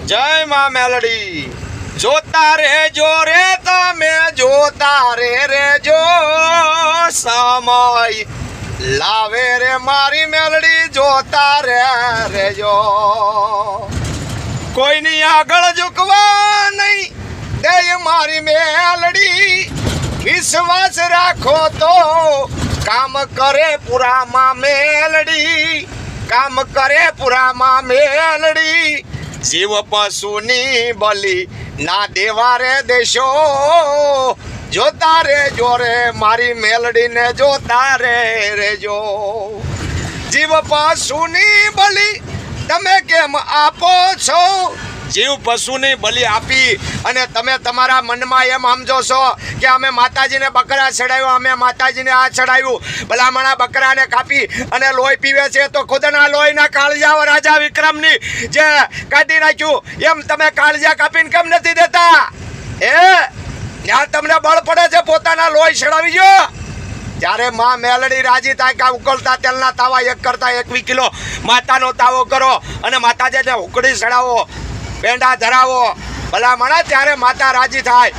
જય માં મેલડી જોતા રેજો રે તમે જોતા રેજો સમય લાવે રે મારી મેલડી જોતા રેજો કોઈની આગળ ઝુકવા નહીં દે મારી મેલડી વિશ્વાસ રાખો તો કામ કરે પુરામાં મેલડી કામ કરે પુરામાં મેલડી જીવ પશુની બલી ના દેવા રે દેશો જોતા રેજો રે મારી મેલડીને જોતા રેજો જીવ પશુની બલી તમે કેમ આપો છો જીવ પશુની બલિ આપી અને તમે તમારા મનમાં એમ સમજો છો કે અમે માતાજીને બકરા ચડાવ્યો અમે માતાજીને આ ચડાવ્યું ભલામણા બકરાને કાપી અને લોહી પીવે છે તો ખુદના લોહીના કાળજા રાજા વિક્રમની જે કાઢી નાખ્યું એમ તમે કાળજા કાપીને કેમ નથી દેતા ત્યાં તમને બળ પડે છે પોતાના લોહી ચડાવી જો જ્યારે માં મેલડી રાજી થાય કે ઉકળતા તેલના તાવા એક કરતા 21 કિલો માતાનો તાવો કરો અને માતાજીને ઉકળી ચડાવો પેંડા ધરાવો ભલામણા ત્યારે માતા રાજી થાય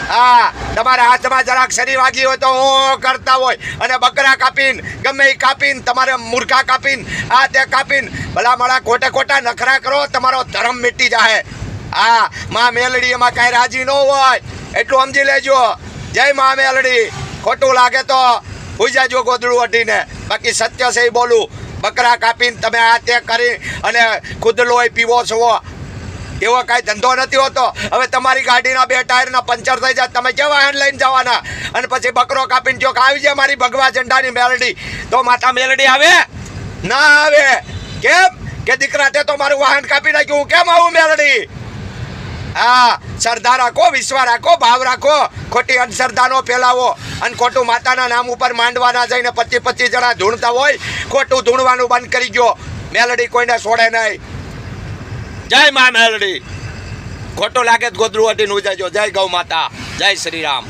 હા તમારા હાથમાં જરાક શરીર વાગી હોય તો હું કરતા હોય અને બકરા કાપીને ગમે એ કાપીને તમારે મૂર્ખા કાપીને આ તે કાપીને ભલામણા ખોટા નખરા કરો તમારો ધર્મ મીટી જાય હા માં મેલડી એમાં કાંઈ રાજી ન હોય એટલું સમજી લેજો જય માં મેલડી ખોટું લાગે તો ભૂઈ જાજો ગોદડું અઢીને બાકી સત્ય છે એ બોલું બકરા કાપીને તમે આ તે કરી અને ખુદ લોહી પીવો છો એવો કાંઈ ધંધો નથી હોતો હવે તમારી ગાડીના 2 ટાયરના પંચર થઈ જાય તમે કેવા વાહન લઈને જવાના અને પછી બકરો કાપીને જો આવી જાય મારી ભગવા ઝંડાની મેલડી તો માતા મેલડી આવે ના આવે કેમ કે દીકરા તે તો મારું વાહન કાપી નાખ્યું હું કેમ આવું મેલડી હા શ્રદ્ધા રાખો વિશ્વાસ રાખો ભાવ રાખો ખોટી અંધશ્રદ્ધાનો ફેલાવો અને ખોટું માતાના નામ ઉપર માંડવાના જઈને 25 જણા ધૂણતા હોય ખોટું ધૂણવાનું બંધ કરી ગયો મેલડી કોઈને છોડે નહીં જય માં મેલડી ખોટો લાગે તો ગોદરું અડીને ઉજાજો જય ગૌ માતા જય શ્રી રામ